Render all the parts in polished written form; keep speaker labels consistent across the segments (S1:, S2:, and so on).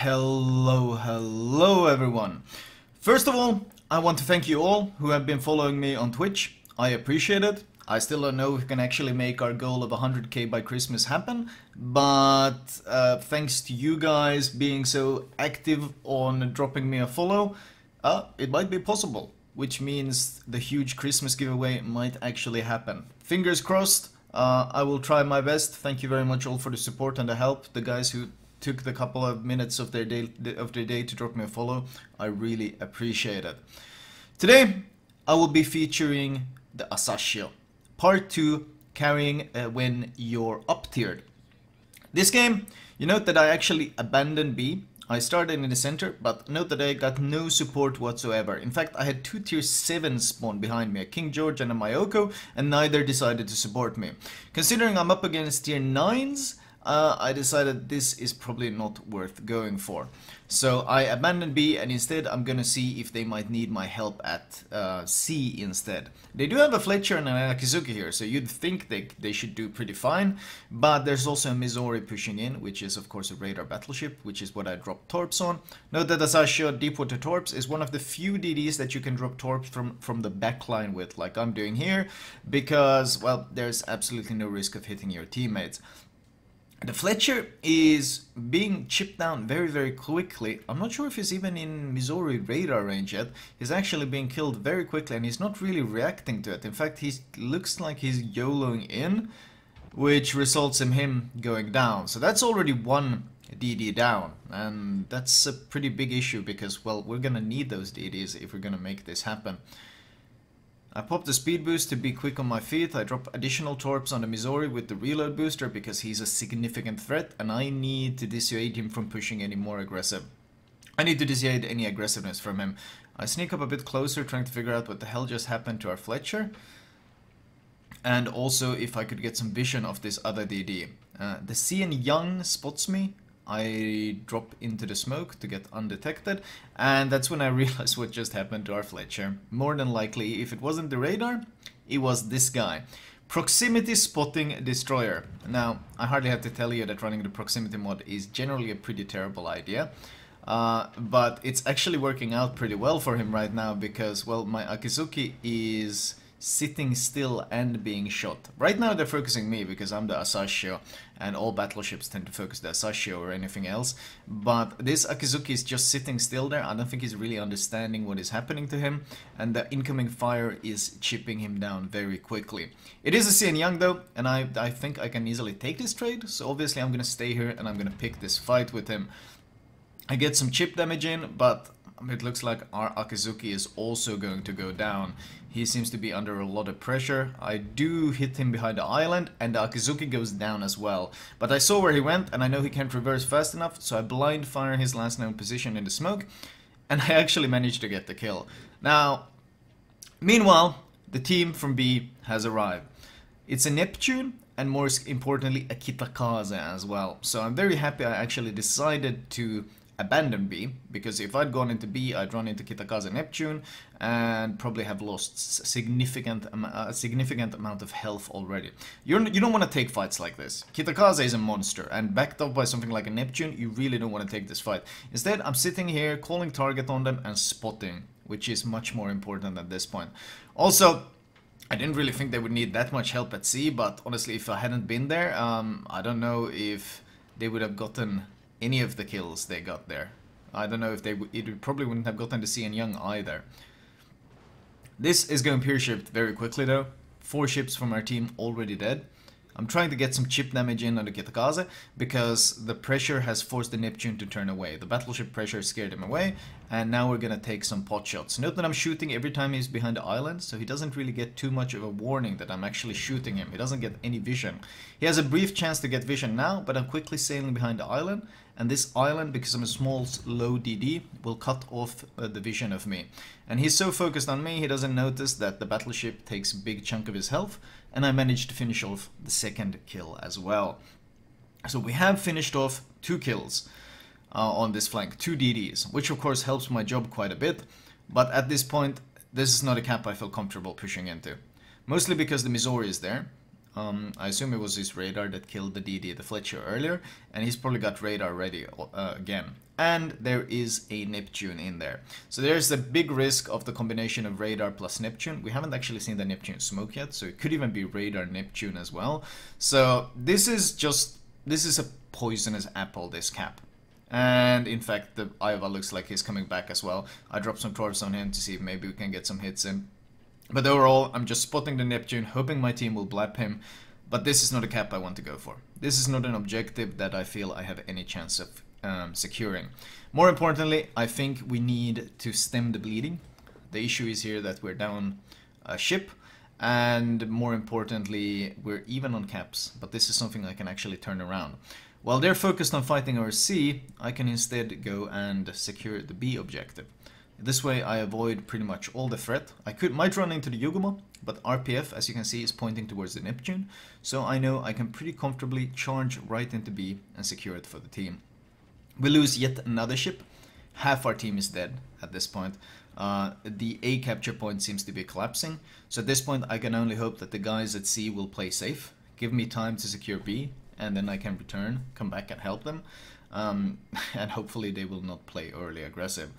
S1: Hello everyone. First of all, I want to thank you all who have been following me on Twitch. I appreciate it. I still don't know if we can actually make our goal of 100k by Christmas happen, but thanks to you guys being so active on dropping me a follow, it might be possible, which means the huge Christmas giveaway might actually happen. Fingers crossed. I will try my best. Thank you very much all for the support and the help. The guys who took the couple of minutes of their day to drop me a follow. I really appreciate it. Today I will be featuring the Asashio, part 2, carrying when you're up tiered. This game, you note that I actually abandoned B. I started in the center, but note that I got no support whatsoever. In fact, I had 2 tier 7s spawn behind me, a King George and a Mayoko, and neither decided to support me. Considering I'm up against tier 9s, I decided this is probably not worth going for. So I abandoned B and instead I'm gonna see if they might need my help at C instead. They do have a Fletcher and an Akizuki here, so you'd think they should do pretty fine. But there's also a Mizori pushing in, which is of course a radar battleship, which is what I dropped torps on. Note that Asashio Deepwater Torps is one of the few DDs that you can drop torps from the backline with, like I'm doing here, because, well, there's absolutely no risk of hitting your teammates. The Fletcher is being chipped down very quickly. I'm not sure if he's even in Mizori radar range yet. He's actually being killed very quickly and he's not really reacting to it. In fact, he looks like he's YOLOing in, which results in him going down. So that's already one DD down, and that's a pretty big issue because, well, we're gonna need those DDs if we're gonna make this happen. I popped the speed boost to be quick on my feet. I drop additional torps on the Mizori with the reload booster because he's a significant threat and I need to dissuade him from pushing any more aggressive. I need to dissuade any aggressiveness from him. I sneak up a bit closer trying to figure out what the hell just happened to our Fletcher. And also if I could get some vision of this other DD. The CN Young spots me. I drop into the smoke to get undetected, and that's when I realized what just happened to our Fletcher. More than likely, if it wasn't the radar, it was this guy. Proximity Spotting Destroyer. Now, I hardly have to tell you that running the proximity mod is generally a pretty terrible idea. But it's actually working out pretty well for him right now because, well, my Akizuki is sitting still and being shot. Right now they're focusing me because I'm the Asashio and all battleships tend to focus the Asashio or anything else, but this Akizuki is just sitting still there. I don't think he's really understanding what is happening to him, and the incoming fire is chipping him down very quickly. It is a CN Young though, and I think I can easily take this trade, so obviously I'm gonna stay here and I'm gonna pick this fight with him. I get some chip damage in, but it looks like our Akizuki is also going to go down. He seems to be under a lot of pressure. I do hit him behind the island and the Akizuki goes down as well. But I saw where he went and I know he can't reverse fast enough, so I blind fire his last known position in the smoke and I actually managed to get the kill. Now, meanwhile, the team from B has arrived. It's a Neptune and more importantly a Kitakaze as well. So I'm very happy I actually decided to abandon B, because if I'd gone into B, I'd run into Kitakaze Neptune and probably have lost a significant amount of health already. You don't want to take fights like this. Kitakaze is a monster, and backed up by something like a Neptune, you really don't want to take this fight. Instead, I'm sitting here, calling target on them and spotting, which is much more important at this point. Also, I didn't really think they would need that much help at C, but honestly, if I hadn't been there, I don't know if they would have gotten any of the kills they got there. I don't know if it probably wouldn't have gotten the CN Young either. This is going peer shipped very quickly though. 4 ships from our team already dead. I'm trying to get some chip damage in on the Kitakaze because the pressure has forced the Neptune to turn away. The battleship pressure scared him away, and now we're gonna take some pot shots. Note that I'm shooting every time he's behind the island, so he doesn't really get too much of a warning that I'm actually shooting him. He doesn't get any vision. He has a brief chance to get vision now, but I'm quickly sailing behind the island, and this island, because I'm a small, low DD, will cut off the vision of me. And he's so focused on me, he doesn't notice that the battleship takes a big chunk of his health, and I managed to finish off the second kill as well. So we have finished off 2 kills on this flank, 2 DDs, which of course helps my job quite a bit, but at this point, this is not a cap I feel comfortable pushing into. Mostly because the Mizori is there. I assume it was his radar that killed the DD, the Fletcher, earlier, and he's probably got radar ready again. And there is a Neptune in there. So there's a big risk of the combination of radar plus Neptune. We haven't actually seen the Neptune smoke yet, so it could even be radar Neptune as well. So this is a poisonous apple, this cap. And in fact, the Aiva looks like he's coming back as well. I dropped some torps on him to see if maybe we can get some hits in. But overall, I'm just spotting the Neptune, hoping my team will blap him. But this is not a cap I want to go for. This is not an objective that I feel I have any chance of securing. More importantly, I think we need to stem the bleeding. The issue is here that we're down a ship. And more importantly, we're even on caps. But this is something I can actually turn around. While they're focused on fighting our C, I can instead go and secure the B objective. This way I avoid pretty much all the threat. I might run into the Yugumo, but RPF, as you can see, is pointing towards the Neptune, so I know I can pretty comfortably charge right into B and secure it for the team. We lose yet another ship. Half our team is dead at this point. The A capture point seems to be collapsing, so at this point I can only hope that the guys at C will play safe, give me time to secure B, and then I can return, come back and help them, and hopefully they will not play early aggressive.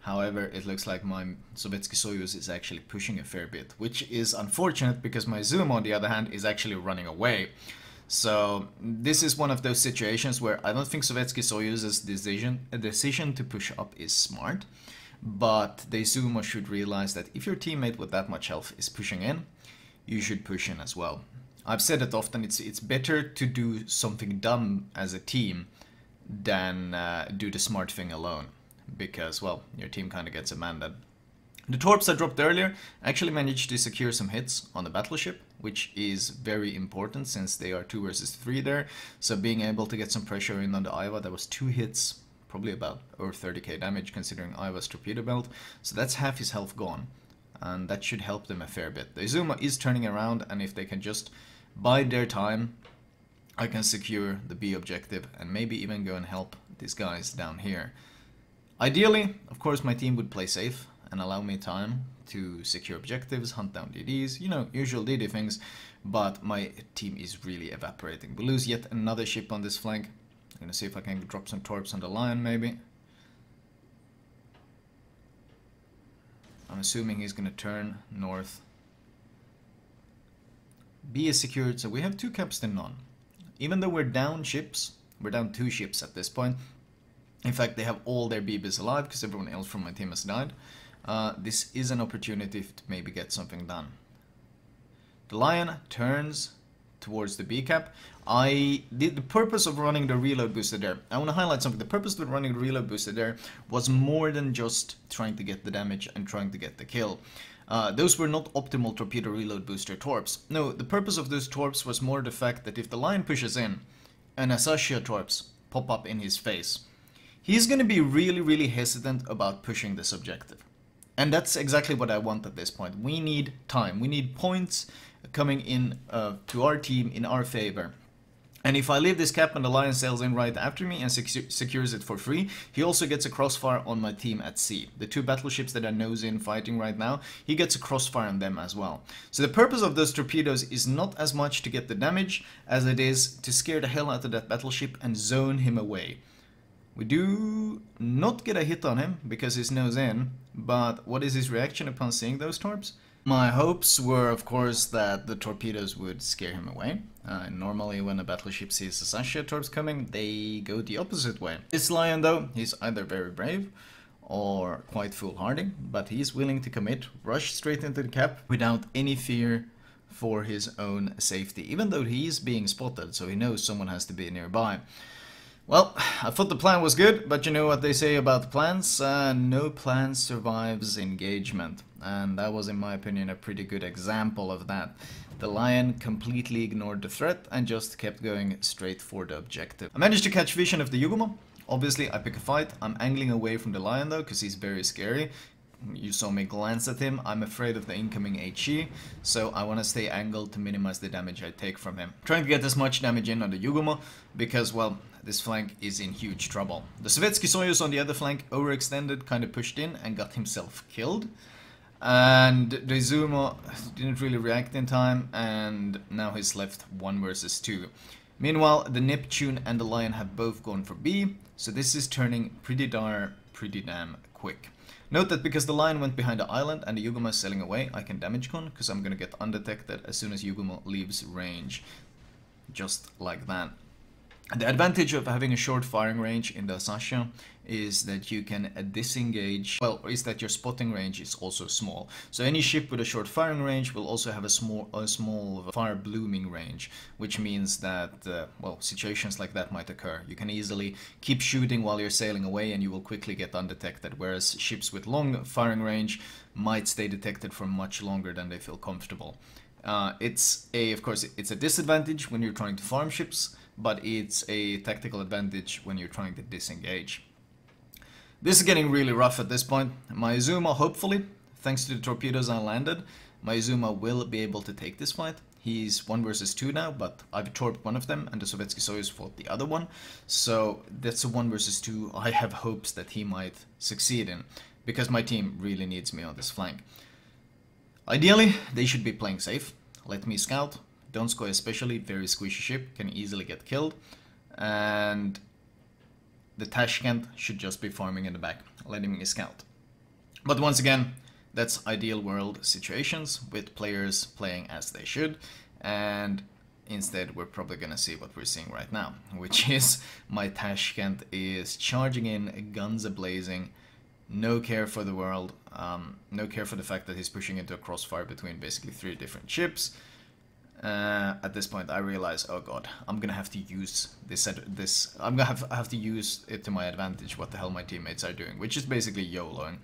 S1: However, it looks like my Sovietsky Soyuz is actually pushing a fair bit, which is unfortunate because my Zoom, on the other hand, is actually running away. So this is one of those situations where I don't think Sovietsky Soyuz's decision to push up is smart, but the Zumo should realize that if your teammate with that much health is pushing in, you should push in as well. I've said it often, it's better to do something dumb as a team than do the smart thing alone. Because, well, your team kind of gets abandoned. The torps I dropped earlier actually managed to secure some hits on the battleship, which is very important since they are 2 versus 3 there. So being able to get some pressure in on the Aiva, that was 2 hits, probably about over 30k damage considering Aiva's torpedo belt. So that's half his health gone, and that should help them a fair bit. The Izuma is turning around, and if they can just bide their time, I can secure the B objective and maybe even go and help these guys down here. Ideally, of course, my team would play safe and allow me time to secure objectives, hunt down DDs, you know, usual DD things, but my team is really evaporating. We lose yet another ship on this flank. I'm gonna see if I can drop some torps on the Lion, maybe. I'm assuming he's gonna turn north. B is secured, so we have 2 caps to none. Even though we're down ships, we're down 2 ships at this point. In fact, they have all their BBs alive because everyone else from my team has died. This is an opportunity to maybe get something done. The Lion turns towards the B cap. The purpose of running the reload booster there, I want to highlight something. The purpose of running the reload booster there was more than just trying to get the damage and trying to get the kill. Those were not optimal torpedo reload booster torps. No, the purpose of those torps was more the fact that if the Lion pushes in and Asashia torps pop up in his face, he's going to be really hesitant about pushing this objective. And that's exactly what I want at this point. We need time. We need points coming in to our team in our favor. And if I leave this cap and the Lion sails in right after me and secures it for free, he also gets a crossfire on my team at sea. The 2 battleships that are nose in fighting right now, he gets a crossfire on them as well. So the purpose of those torpedoes is not as much to get the damage as it is to scare the hell out of that battleship and zone him away. We do not get a hit on him because he's nose in, but what is his reaction upon seeing those torps? My hopes were, of course, that the torpedoes would scare him away. Normally when a battleship sees the Sashia torps coming, they go the opposite way. This Lion, though, he's either very brave or quite foolhardy, but he's willing to commit, rush straight into the cap without any fear for his own safety, even though he's being spotted, so he knows someone has to be nearby. Well, I thought the plan was good, but you know what they say about plans? No plan survives engagement. And that was, in my opinion, a pretty good example of that. The Lion completely ignored the threat and just kept going straight for the objective. I managed to catch vision of the Yugumo. Obviously, I pick a fight. I'm angling away from the Lion though, because he's very scary. You saw me glance at him. I'm afraid of the incoming HE, so I want to stay angled to minimize the damage I take from him. Trying to get as much damage in on the Yugumo, because, well, this flank is in huge trouble. The Sovietsky Soyuz on the other flank overextended, kind of pushed in, and got himself killed. And the Izuma didn't really react in time, and now he's left 1 versus 2. Meanwhile, the Neptune and the Lion have both gone for B, so this is turning pretty dire pretty damn quick. Note that because the Lion went behind the island and the Yuguma is sailing away, I can damage con, because I'm gonna get undetected as soon as Yuguma leaves range. Just like that. The advantage of having a short firing range in the Sasha is that you can disengage, well, is that your spotting range is also small. So any ship with a short firing range will also have a small fire blooming range, which means that, well, situations like that might occur. You can easily keep shooting while you're sailing away and you will quickly get undetected, whereas ships with long firing range might stay detected for much longer than they feel comfortable. Of course, it's a disadvantage when you're trying to farm ships, but it's a tactical advantage when you're trying to disengage. This is getting really rough at this point. My Izuma, hopefully, thanks to the torpedoes I landed, my Izuma will be able to take this fight. He's 1 versus 2 now, but I've torped one of them and the Sovietsky Soyuz fought the other one. So that's a 1 versus 2 I have hopes that he might succeed in, because my team really needs me on this flank. Ideally, they should be playing safe. Let me scout. Donskoy especially, very squishy ship, can easily get killed. And the Tashkent should just be farming in the back, letting me scout. But once again, that's ideal world situations with players playing as they should. And instead, we're probably gonna see what we're seeing right now, which is my Tashkent is charging in, guns a-blazing, no care for the world, no care for the fact that he's pushing into a crossfire between basically 3 different ships. At this point I realize, oh god, I'm gonna have to use I'm gonna have to use it to my advantage what the hell my teammates are doing, which is basically YOLOing.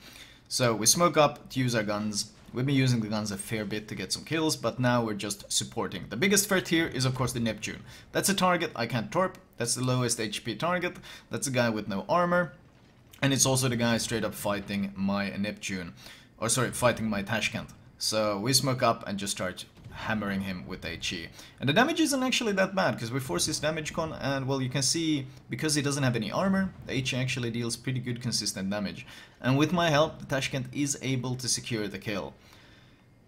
S1: So we smoke up to use our guns. We've been using the guns a fair bit to get some kills, but now we're just supporting. The biggest threat here is of course the Neptune. That's a target I can't torp, that's the lowest HP target, that's a guy with no armor, and it's also the guy straight up fighting my Neptune, or sorry, fighting my Tashkent. So we smoke up and just start hammering him with HE. And the damage isn't actually that bad, because we force his damage con, and well, you can see, because he doesn't have any armor, the HE actually deals pretty good consistent damage. And with my help, the Tashkent is able to secure the kill.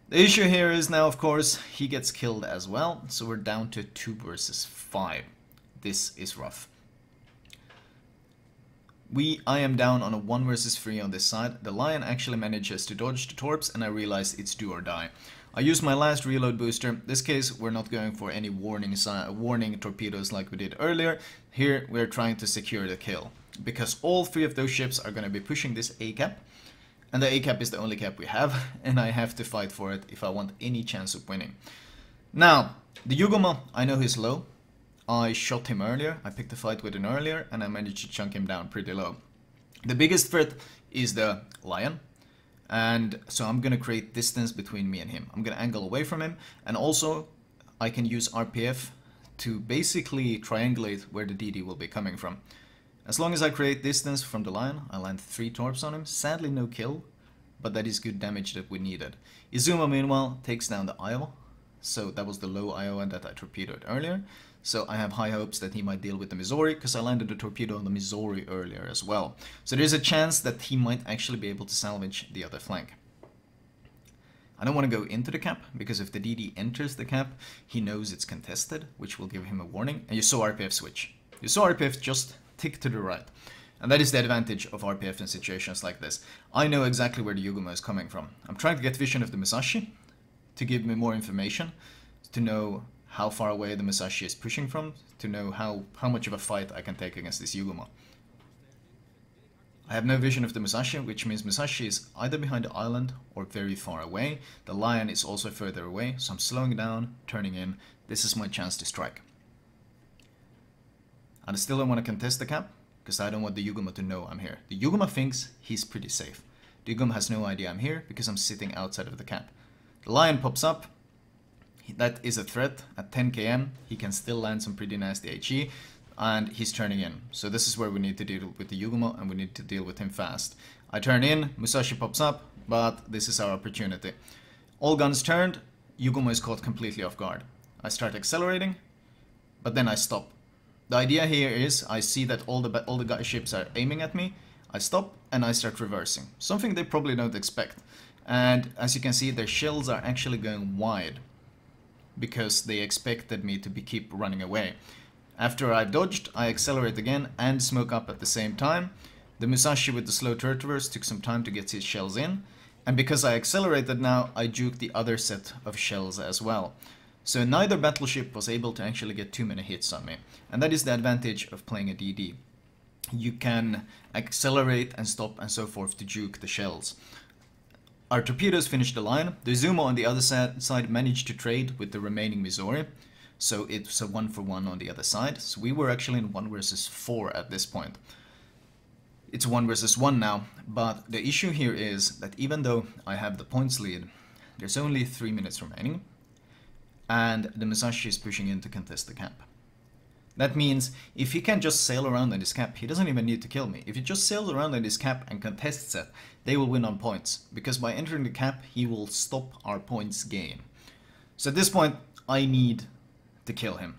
S1: The issue here is now, of course, he gets killed as well, so we're down to 2 versus 5. This is rough. I am down on a 1 versus 3 on this side. The Lion actually manages to dodge the torps, and I realize it's do or die. I used my last reload booster. This case, we're not going for any warning torpedoes like we did earlier. Here, we're trying to secure the kill, because all 3 of those ships are going to be pushing this A-cap, and the A-cap is the only cap we have, and I have to fight for it if I want any chance of winning. Now, the Yuguma, I know he's low. I shot him earlier, I picked a fight with him earlier, and I managed to chunk him down pretty low. The biggest threat is the Lion, and so I'm gonna create distance between me and him. I'm gonna angle away from him, and also I can use RPF to basically triangulate where the DD will be coming from. As long as I create distance from the Lion, I land 3 torps on him. Sadly no kill, but that is good damage that we needed. Izuma meanwhile takes down the Iowa, so that was the low Iowa that I torpedoed earlier. So I have high hopes that he might deal with the Missouri, because I landed a torpedo on the Missouri earlier as well. So there's a chance that he might actually be able to salvage the other flank. I don't want to go into the cap, because if the DD enters the cap, he knows it's contested, which will give him a warning. And you saw RPF switch. You saw RPF just tick to the right. And that is the advantage of RPF in situations like this. I know exactly where the Yuguma is coming from. I'm trying to get vision of the Musashi to give me more information, to know how far away the Musashi is pushing from, to know how much of a fight I can take against this Yuguma. I have no vision of the Musashi, which means Musashi is either behind the island or very far away. The Lion is also further away, so I'm slowing down, turning in. This is my chance to strike. I still don't want to contest the cap, because I don't want the Yuguma to know I'm here. The Yuguma thinks he's pretty safe. The Yuguma has no idea I'm here, because I'm sitting outside of the cap. The Lion pops up. That is a threat. At 10 km, he can still land some pretty nasty HE, and he's turning in. So this is where we need to deal with the Yuguma, and we need to deal with him fast. I turn in, Musashi pops up, but this is our opportunity. All guns turned, Yuguma is caught completely off guard. I start accelerating, but then I stop. The idea here is, I see that all the ships are aiming at me, I stop, and I start reversing. Something they probably don't expect. And as you can see, their shells are actually going wide because they expected me to keep running away. After I've dodged, I accelerate again and smoke up at the same time. The Musashi with the slow turret reverse took some time to get his shells in, and because I accelerated now, I juked the other set of shells as well. So neither battleship was able to actually get too many hits on me, and that is the advantage of playing a DD. You can accelerate and stop and so forth to juke the shells. Our torpedoes finished the line. The Izumo on the other side managed to trade with the remaining Missouri, so it's a 1-for-1 on the other side. So we were actually in 1 versus 4 at this point. It's 1 versus 1 now, but the issue here is that even though I have the points lead, there's only 3 minutes remaining, and the Musashi is pushing in to contest the cap. That means if he can just sail around in his cap, he doesn't even need to kill me. If he just sails around in his cap and contests it, they will win on points, because by entering the cap, he will stop our points gain. So at this point, I need to kill him.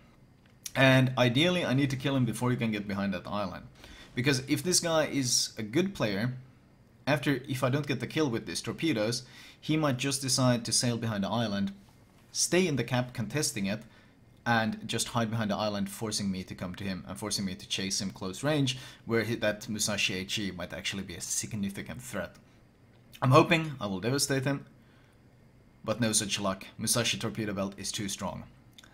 S1: And ideally, I need to kill him before he can get behind that island. Because if this guy is a good player, if I don't get the kill with these torpedoes, he might just decide to sail behind the island, stay in the cap contesting it, and just hide behind the island, forcing me to come to him and forcing me to chase him close range, where that Musashi HE might actually be a significant threat. I'm hoping I will devastate him, but no such luck. Musashi torpedo belt is too strong.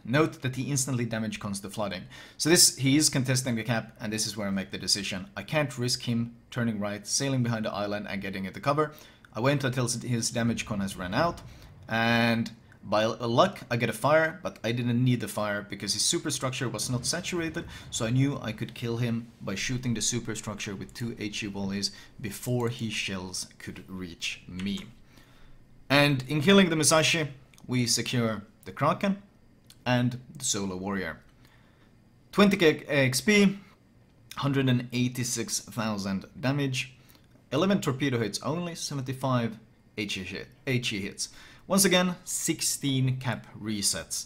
S1: Note that he instantly damage cons the flooding. So he is contesting the cap, and this is where I make the decision. I can't risk him turning right, sailing behind the island and getting into cover. I wait until his damage con has run out, and by luck I get a fire, but I didn't need the fire because his superstructure was not saturated, so I knew I could kill him by shooting the superstructure with 2 HE volleys before his shells could reach me. And in killing the Musashi, we secure the Kraken and the Solo Warrior. 20k XP, 186,000 damage, 11 torpedo hits only, 75 HE hits. Once again, 16 cap resets.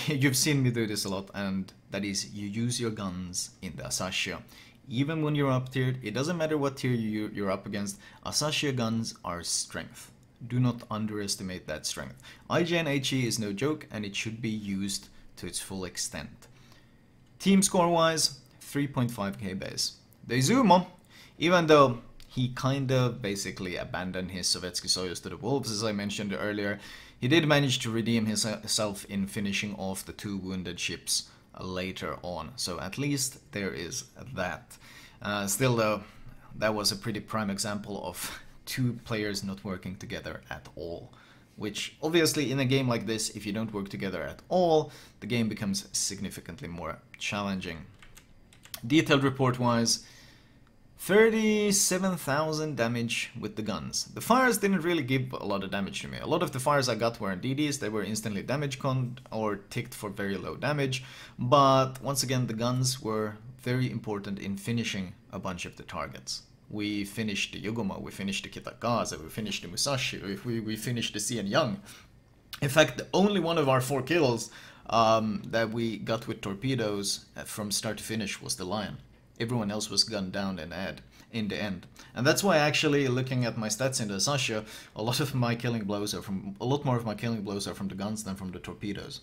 S1: You've seen me do this a lot, and that is, you use your guns in the Asashio. Even when you're up tiered, it doesn't matter what tier you're up against, Asashio guns are strength. Do not underestimate that strength. IGN HE is no joke, and it should be used to its full extent. Team score wise, 3.5k base. The Izumo, even though he kind of basically abandoned his Sovietsky Soyuz to the wolves, as I mentioned earlier, he did manage to redeem himself in finishing off the 2 wounded ships later on. So at least there is that. Still though, that was a pretty prime example of 2 players not working together at all. Which obviously in a game like this, if you don't work together at all, the game becomes significantly more challenging. Detailed report wise, 37,000 damage with the guns. The fires didn't really give a lot of damage to me. A lot of the fires I got were in DDs, they were instantly damage conned or ticked for very low damage, but once again the guns were very important in finishing a bunch of the targets. We finished the Yugoma, we finished the Kitagaze, we finished the Musashi, we finished the Cian Young. In fact, the only one of our 4 kills that we got with torpedoes from start to finish was the Lion. Everyone else was gunned down in the end. And that's why actually, looking at my stats in the Asashio, a lot more of my killing blows are from the guns than from the torpedoes.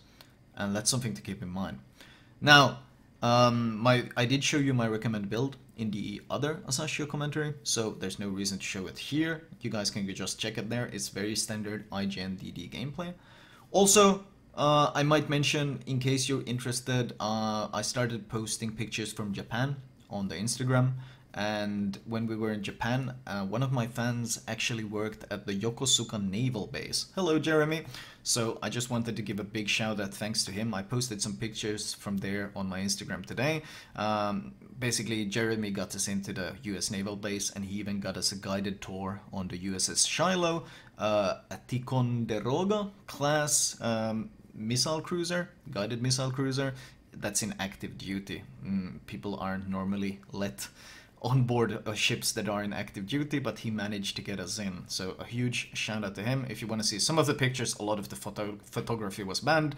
S1: And that's something to keep in mind. Now, I did show you my recommended build in the other Asashio commentary, so there's no reason to show it here. You guys can just check it there. It's very standard IGN DD gameplay. Also, I might mention, in case you're interested, I started posting pictures from Japan on the Instagram, and when we were in Japan, one of my fans actually worked at the Yokosuka Naval Base. Hello, Jeremy! So I just wanted to give a big shout out thanks to him. I posted some pictures from there on my Instagram today. Basically, Jeremy got us into the US Naval Base, and he even got us a guided tour on the USS Shiloh, a Ticonderoga class missile cruiser, guided missile cruiser, that's in active duty. People aren't normally let on board ships that are in active duty, but he managed to get us in. So a huge shout out to him. If you want to see some of the pictures, a lot of the photography was banned.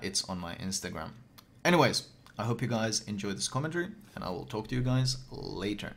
S1: It's on my Instagram. Anyways, I hope you guys enjoyed this commentary, and I will talk to you guys later.